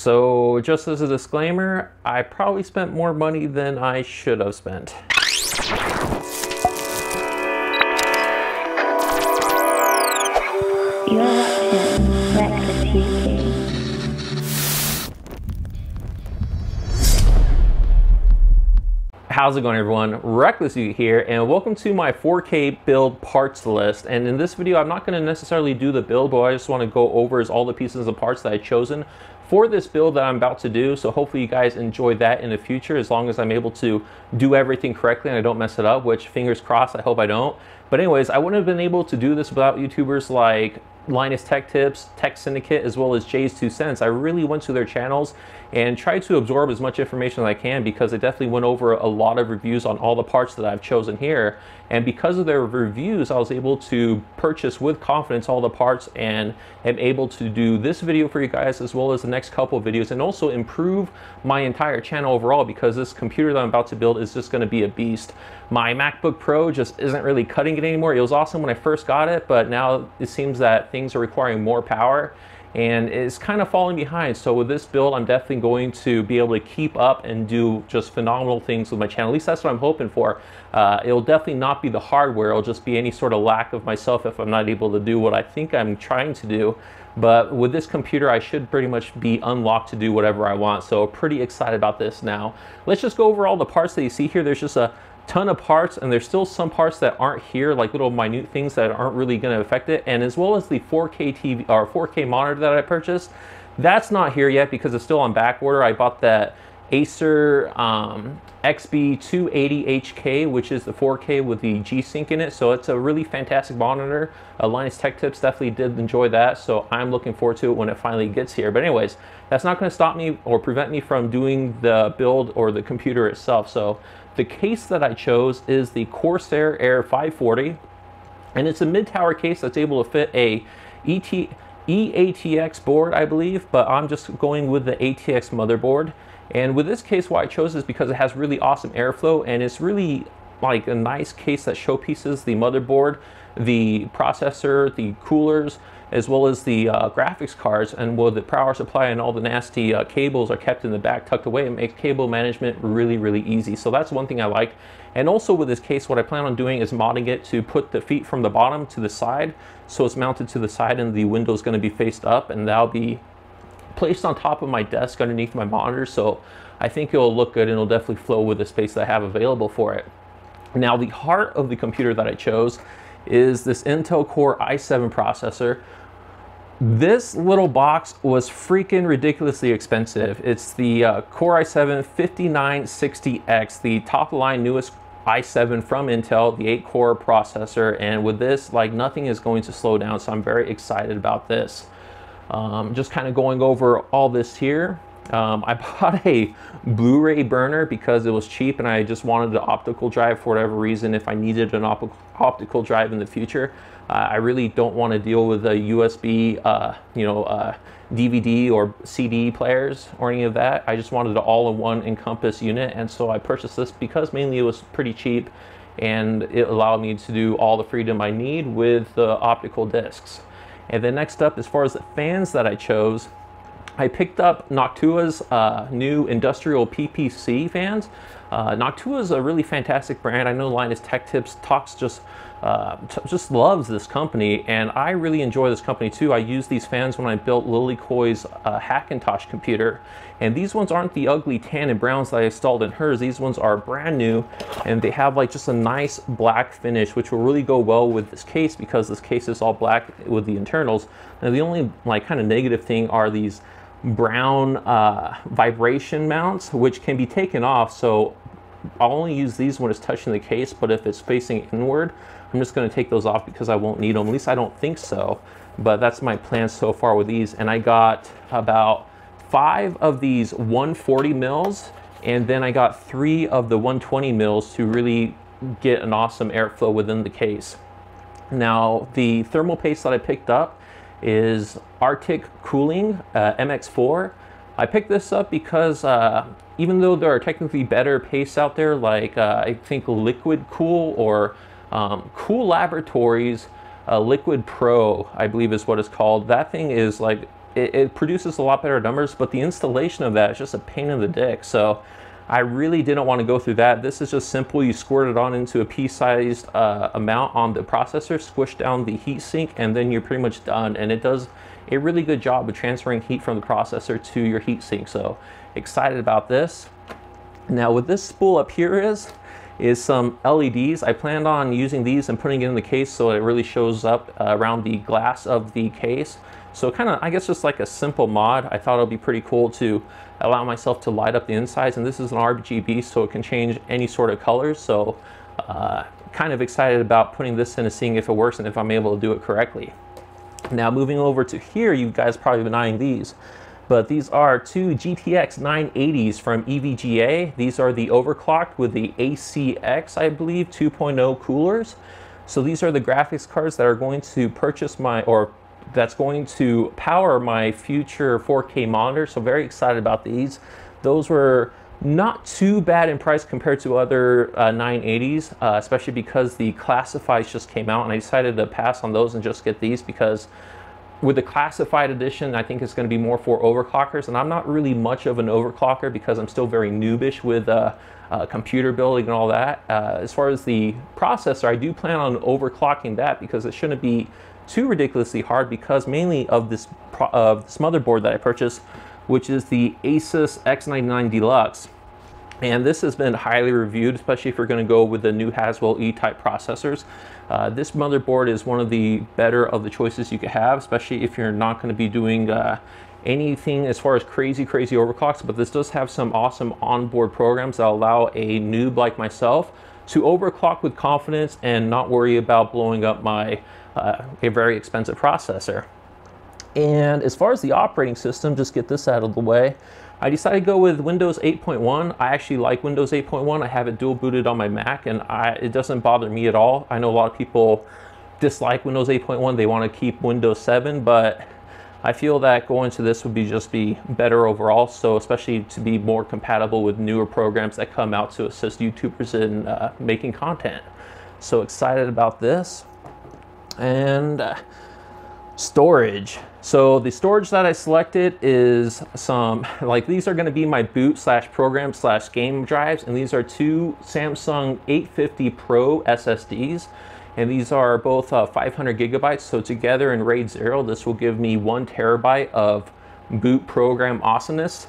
So just as a disclaimer, I probably spent more money than I should have spent. You're watching Reckless UK. How's it going, everyone? Reckless UK here, and welcome to my 4K build parts list. And in this video, I'm not going to necessarily do the build, but I just want to go over all the pieces of parts that I've chosen for this build that I'm about to do. So hopefully you guys enjoy that in the future, as long as I'm able to do everything correctly and I don't mess it up, which fingers crossed, I hope I don't. But anyways, I wouldn't have been able to do this without YouTubers like Linus Tech Tips, Tech Syndicate, as well as Jay's 2 Cents. I really went to their channels and tried to absorb as much information as I can, because they definitely went over a lot of reviews on all the parts that I've chosen here. And because of their reviews, I was able to purchase with confidence all the parts and am able to do this video for you guys, as well as the next couple of videos, and also improve my entire channel overall, because this computer that I'm about to build is just going to be a beast. My MacBook Pro just isn't really cutting it anymore. It was awesome when I first got it, but now it seems that things are requiring more power and it's kind of falling behind. So with this build, I'm definitely going to be able to keep up and do just phenomenal things with my channel. At least that's what I'm hoping for. It'll definitely not be the hardware. It'll just be any sort of lack of myself if I'm not able to do what I think I'm trying to do. But with this computer, I should pretty much be unlocked to do whatever I want. So pretty excited about this now. Let's just go over all the parts that you see here. There's just a ton of parts, and there's still some parts that aren't here, like little minute things that aren't really going to affect it. And as well as the 4K TV or 4K monitor that I purchased, that's not here yet because it's still on back order. I bought that Acer XB280HK, which is the 4K with the G-Sync in it. So it's a really fantastic monitor. Linus Tech Tips definitely did enjoy that, so I'm looking forward to it when it finally gets here. But anyways, that's not going to stop me or prevent me from doing the build or the computer itself. So the case that I chose is the Corsair Air 540, and it's a mid-tower case that's able to fit a EATX board, I believe, but I'm just going with the ATX motherboard. And with this case, why I chose is because it has really awesome airflow, and it's really like a nice case that showpieces the motherboard, the processor, the coolers, as well as the graphics cards. And with the power supply and all the nasty cables are kept in the back tucked away, it makes cable management really, really easy. So that's one thing I like. And also with this case, what I plan on doing is modding it to put the feet from the bottom to the side, so it's mounted to the side and the window is going to be faced up, and that'll be placed on top of my desk underneath my monitor. So I think it'll look good and it'll definitely flow with the space that I have available for it. Now, the heart of the computer that I chose is this Intel Core i7 processor. This little box was freaking ridiculously expensive. It's the Core i7 5960X, the top of the line newest i7 from Intel, the 8-core processor. And with this, like, nothing is going to slow down, so I'm very excited about this. Just kind of going over all this here. I bought a Blu-Ray Burner because it was cheap, and I just wanted the optical drive for whatever reason if I needed an optical drive in the future. I really don't want to deal with a USB, DVD or CD players or any of that. I just wanted an all-in-one Encompass unit, and so I purchased this because mainly it was pretty cheap, and it allowed me to do all the freedom I need with the optical discs. And then next up, as far as the fans that I chose, I picked up Noctua's new industrial PPC fans. Noctua is a really fantastic brand. I know Linus Tech Tips talks just loves this company, and I really enjoy this company too. I used these fans when I built Lily Koi's Hackintosh computer, and these ones aren't the ugly tan and browns that I installed in hers. These ones are brand new, and they have like just a nice black finish, which will really go well with this case because this case is all black with the internals. Now, the only like kind of negative thing are these brown vibration mounts, which can be taken off. So I'll only use these when it's touching the case, but if it's facing inward, I'm just going to take those off because I won't need them. At least I don't think so, but that's my plan so far with these. And I got about 5 of these 140 mils, and then I got 3 of the 120 mils to really get an awesome airflow within the case. Now, the thermal paste that I picked up is Arctic Cooling MX4. I picked this up because even though there are technically better pastes out there, like I think Liquid Cool or Cool Laboratories Liquid Pro, I believe is what it's called. That thing is like it produces a lot better numbers, but the installation of that is just a pain in the dick. So I really didn't want to go through that. This is just simple. You squirt it on into a pea-sized amount on the processor, squish down the heatsink, and then you're pretty much done. And it does a really good job of transferring heat from the processor to your heatsink. So excited about this. Now what this spool up here is some LEDs. I planned on using these and putting it in the case so it really shows up around the glass of the case. So kind of, I guess, just like a simple mod. I thought it would be pretty cool to allow myself to light up the insides, and this is an RGB, so it can change any sort of colors. So kind of excited about putting this in and seeing if it works and if I'm able to do it correctly. Now moving over to here, you guys probably been eyeing these, but these are two GTX 980s from EVGA. These are the overclocked with the ACX, I believe, 2.0 coolers. So these are the graphics cards that are going to that's going to power my future 4K monitor. So very excited about these. Those were not too bad in price compared to other 980s, especially because the classifieds just came out, and I decided to pass on those and just get these because with the classified edition, I think it's going to be more for overclockers, and I'm not really much of an overclocker because I'm still very noobish with computer building and all that. As far as the processor, I do plan on overclocking that because it shouldn't be too ridiculously hard, because mainly of this motherboard that I purchased, which is the Asus x99 Deluxe. And this has been highly reviewed, especially if you're going to go with the new Haswell E-type processors. This motherboard is one of the better of the choices you could have, especially if you're not going to be doing anything as far as crazy overclocks. But this does have some awesome onboard programs that allow a noob like myself to overclock with confidence and not worry about blowing up my a very expensive processor. And as far as the operating system, just get this out of the way, I decided to go with Windows 8.1. I actually like Windows 8.1. I have it dual booted on my Mac, and it doesn't bother me at all. I know a lot of people dislike Windows 8.1. They want to keep Windows 7, but I feel that going to this would just be better overall. So especially to be more compatible with newer programs that come out to assist YouTubers in making content. So excited about this. And storage. So the storage that I selected is some, like, these are going to be my boot / program / game drives, and these are two Samsung 850 Pro SSDs, and these are both 500 gigabytes. So together in RAID 0, this will give me 1 terabyte of boot program awesomeness.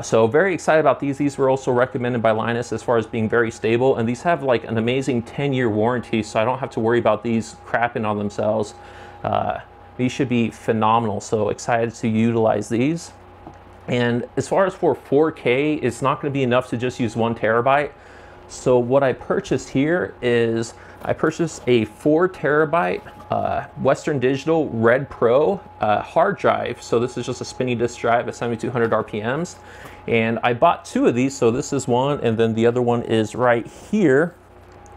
So very excited about these. These were also recommended by Linus as far as being very stable, and these have like an amazing 10-year warranty, so I don't have to worry about these crapping on themselves. These should be phenomenal, so excited to utilize these. And as far as for 4K, it's not going to be enough to just use 1 terabyte. So what I purchased here is I purchased a 4 terabyte Western Digital Red Pro hard drive. So this is just a spinny disk drive at 7200 RPMs. And I bought 2 of these. So this is one, and then the other one is right here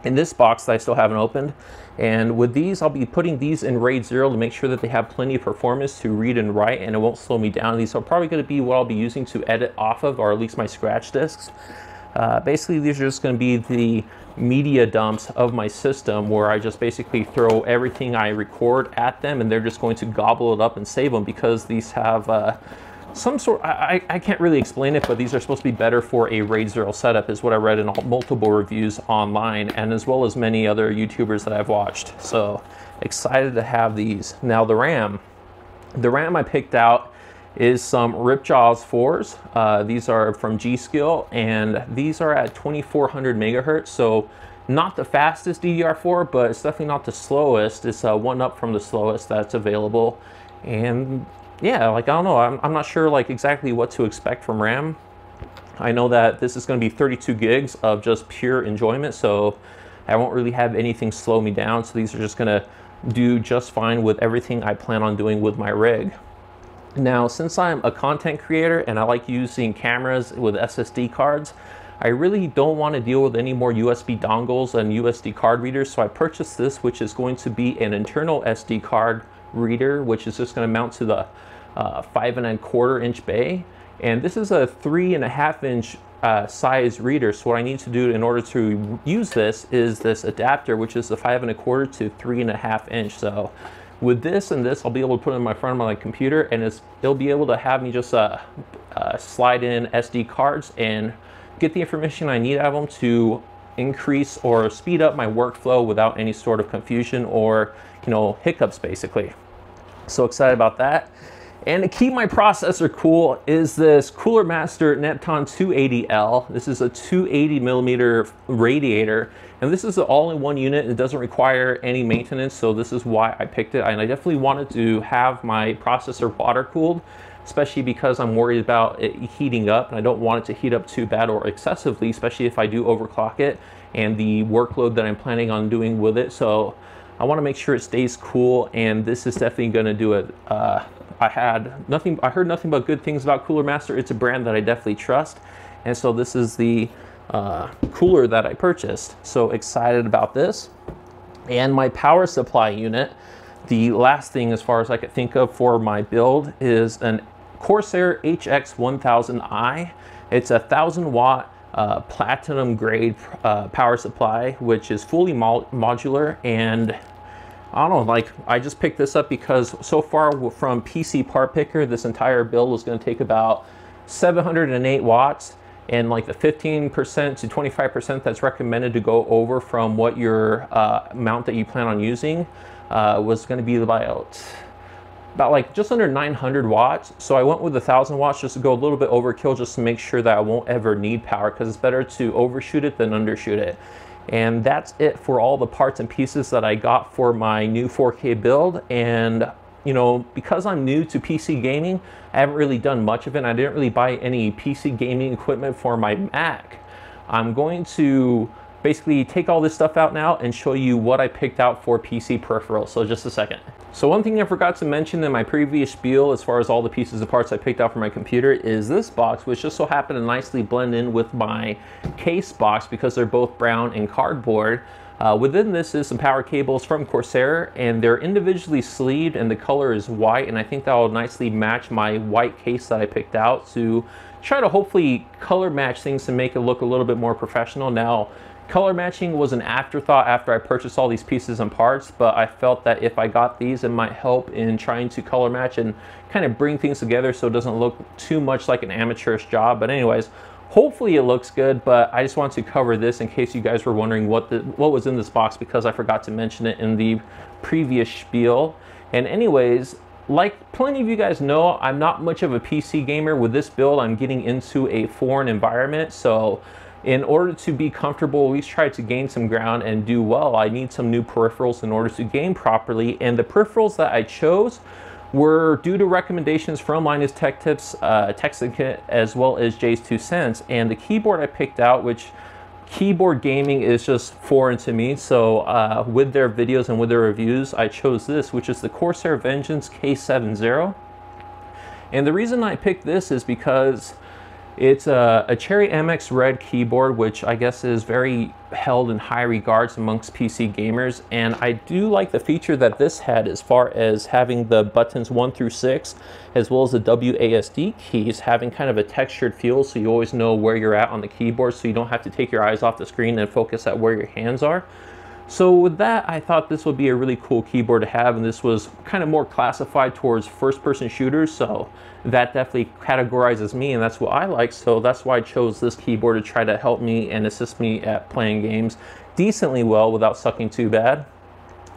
in this box that I still haven't opened. And with these, I'll be putting these in RAID 0 to make sure that they have plenty of performance to read and write, and it won't slow me down. These are probably going to be what I'll be using to edit off of, or at least my scratch discs. Basically, these are just going to be the media dumps of my system, where I just basically throw everything I record at them, and they're just going to gobble it up and save them, because these have some sort, I can't really explain it, but these are supposed to be better for a RAID 0 setup, is what I read in multiple reviews online, and as well as many other YouTubers that I've watched. So excited to have these. Now the RAM I picked out is some Ripjaws 4s. These are from G.Skill, and these are at 2400 megahertz, so not the fastest DDR4, but it's definitely not the slowest. It's one up from the slowest that's available. And yeah, like, I don't know, I'm not sure like exactly what to expect from RAM. I know that this is going to be 32 gigs of just pure enjoyment, so I won't really have anything slow me down. So these are just going to do just fine with everything I plan on doing with my rig. Now, since I'm a content creator and I like using cameras with SSD cards, I really don't want to deal with any more USB dongles and USB card readers. So I purchased this, which is going to be an internal SD card reader, which is just going to mount to the 5¼ inch bay. And this is a 3½ inch size reader. So what I need to do in order to use this is this adapter, which is the 5¼ to 3½ inch. So With this and this, I'll be able to put it in my front of my computer, and it'll be able to have me just slide in SD cards and get the information I need out of them to increase or speed up my workflow without any sort of confusion or, you know, hiccups basically. So excited about that. And to keep my processor cool is this Cooler Master Nepton 280L. This is a 280 millimeter radiator, and this is an all-in-one unit. It doesn't require any maintenance, so this is why I picked it. And I definitely wanted to have my processor water cooled, especially because I'm worried about it heating up, and I don't want it to heat up too bad or excessively, especially if I do overclock it and the workload that I'm planning on doing with it. So I want to make sure it stays cool, and this is definitely going to do it. I heard nothing but good things about Cooler Master. It's a brand that I definitely trust, and so this is the cooler that I purchased. So excited about this. And my power supply unit, the last thing as far as I could think of for my build, is an Corsair HX1000i. It's a 1,000-watt platinum grade power supply, which is fully modular. And I don't know, like, I just picked this up because so far from PC Part Picker, this entire build was going to take about 708 watts, and like the 15% to 25% that's recommended to go over from what your amount that you plan on using was going to be about like just under 900 watts. So I went with 1,000 watts just to go a little bit overkill, just to make sure that I won't ever need power, because it's better to overshoot it than undershoot it. And that's it for all the parts and pieces that I got for my new 4K build. And you know, because I'm new to PC gaming, I haven't really done much of it. I didn't really buy any PC gaming equipment for my Mac. I'm going to basically take all this stuff out now and show you what I picked out for PC peripherals. So just a second. So one thing I forgot to mention in my previous spiel as far as all the pieces of parts I picked out for my computer is this box, which just so happened to nicely blend in with my case box because they're both brown and cardboard. Within this is some power cables from Corsair, and they're individually sleeved, and the color is white, and I think that will nicely match my white case that I picked out to try to hopefully color match things to make it look a little bit more professional. Now, color matching was an afterthought after I purchased all these pieces and parts, but I felt that if I got these, it might help in trying to color match and kind of bring things together so it doesn't look too much like an amateurish job. But anyways, hopefully it looks good, but I just want to cover this in case you guys were wondering what was in this box, because I forgot to mention it in the previous spiel. And anyways, like plenty of you guys know, I'm not much of a PC gamer. With this build, I'm getting into a foreign environment, so in order to be comfortable, at least try to gain some ground and do well, I need some new peripherals in order to game properly. And the peripherals that I chose were due to recommendations from Linus Tech Tips, Texan, as well as Jay's 2 cents. And the keyboard I picked out, which keyboard gaming is just foreign to me, so with their videos and with their reviews, I chose this, which is the Corsair Vengeance K70. And the reason I picked this is because it's a Cherry MX Red keyboard, which I guess is very held in high regards amongst PC gamers. And I do like the feature that this had as far as having the buttons 1 through 6, as well as the WASD keys, having kind of a textured feel, so you always know where you're at on the keyboard, so you don't have to take your eyes off the screen and focus at where your hands are. So with that, I thought this would be a really cool keyboard to have, and this was kind of more classified towards first-person shooters, so that definitely categorizes me, and that's what I like. So that's why I chose this keyboard to try to help me and assist me at playing games decently well without sucking too bad.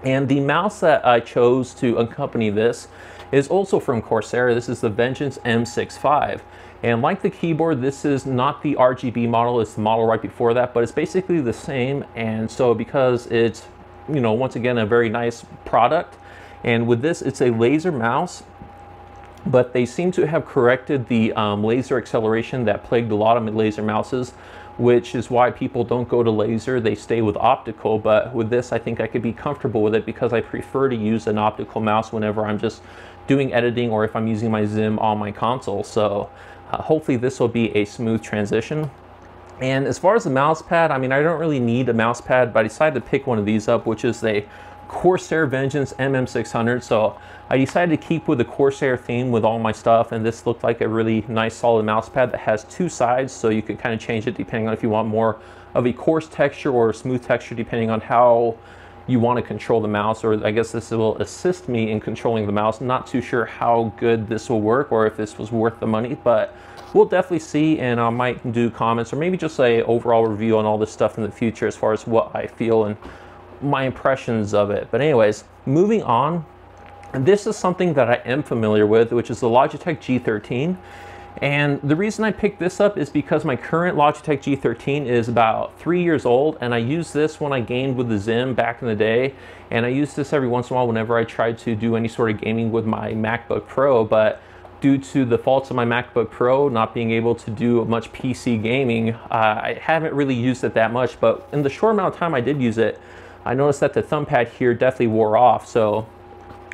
And the mouse that I chose to accompany this is also from Corsair. This is the Vengeance M65. And like the keyboard, this is not the RGB model, it's the model right before that, but it's basically the same. And so because it's, you know, once again, a very nice product, and with this, it's a laser mouse, but they seem to have corrected the laser acceleration that plagued a lot of laser mouses, which is why people don't go to laser, they stay with optical. But with this, I think I could be comfortable with it because I prefer to use an optical mouse whenever I'm just doing editing or if I'm using my Zim on my console. So hopefully this will be a smooth transition. And as far as the mouse pad, I mean, I don't really need a mouse pad, but I decided to pick one of these up, which is a Corsair Vengeance MM600. So I decided to keep with the Corsair theme with all my stuff, and this looked like a really nice solid mouse pad that has two sides, so you could kind of change it depending on if you want more of a coarse texture or a smooth texture, depending on how you want to control the mouse, or I guess this will assist me in controlling the mouse. Not too sure how good this will work or if this was worth the money, but we'll definitely see, and I might do comments or maybe just a overall review on all this stuff in the future as far as what I feel and my impressions of it. But anyways, moving on, this is something that I am familiar with, which is the Logitech G13. And the reason I picked this up is because my current Logitech G13 is about 3 years old, and I used this when I gamed with the Zim back in the day, and I use this every once in a while whenever I try to do any sort of gaming with my MacBook Pro. But due to the faults of my MacBook Pro not being able to do much PC gaming, I haven't really used it that much. But in the short amount of time I did use it, I noticed that the thumb pad here definitely wore off. So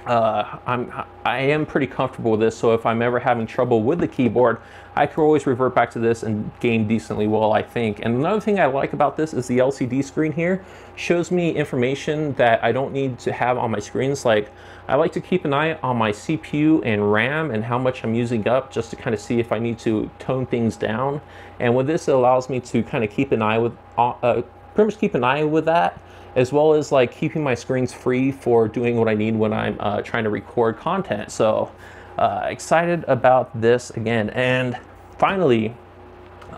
I am pretty comfortable with this, so if I'm ever having trouble with the keyboard, I can always revert back to this and game decently well, I think. And another thing I like about this is the LCD screen here shows me information that I don't need to have on my screens. Like, I like to keep an eye on my CPU and RAM and how much I'm using up, just to kind of see if I need to tone things down. And with this, it allows me to kind of keep an eye with pretty much keep an eye with that, as well as like keeping my screens free for doing what I need when I'm trying to record content. So excited about this again. And finally,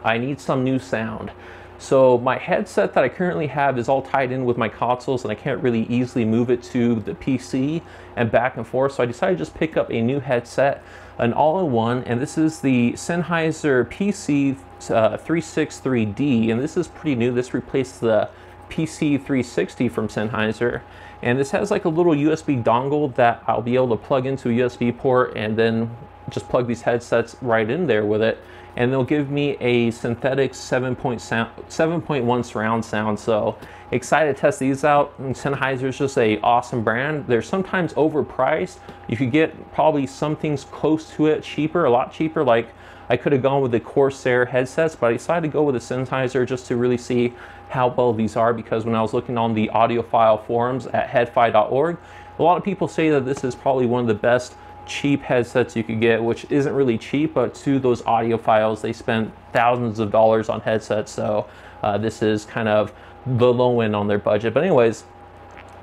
I need some new sound. So my headset that I currently have is all tied in with my consoles, and I can't really easily move it to the PC and back and forth. So I decided to just pick up a new headset, an all-in-one, and this is the Sennheiser PC363D, and this is pretty new. This replaced the PC360 from Sennheiser, and this has like a little USB dongle that I'll be able to plug into a USB port and then just plug these headsets right in there with it, and they'll give me a synthetic 7.1 surround sound. So excited to test these out. And Sennheiser is just a awesome brand. They're sometimes overpriced. You could get probably some things close to it cheaper, a lot cheaper. Like, I could have gone with the Corsair headsets, but I decided to go with the Sennheiser just to really see how well these are, because when I was looking on the audiophile forums at headfi.org, a lot of people say that this is probably one of the best cheap headsets you could get, which isn't really cheap, but to those audiophiles, they spent thousands of dollars on headsets. So this is kind of the low end on their budget. But anyways,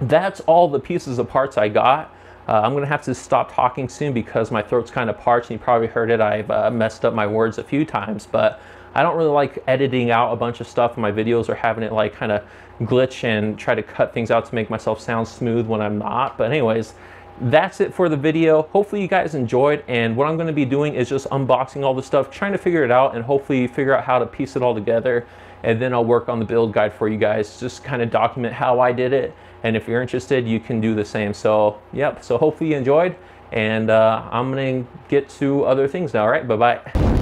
that's all the pieces of parts I got. I'm gonna have to stop talking soon because my throat's kind of parched, and you probably heard it. I've messed up my words a few times, but I don't really like editing out a bunch of stuff in my videos or having it like kind of glitch and try to cut things out to make myself sound smooth when I'm not. But anyways, that's it for the video. Hopefully you guys enjoyed, and what I'm going to be doing is just unboxing all the stuff, trying to figure it out, and hopefully figure out how to piece it all together, and then I'll work on the build guide for you guys, just kind of document how I did it, and if you're interested, you can do the same. So yep, so hopefully you enjoyed, and I'm gonna get to other things now. All right, bye bye.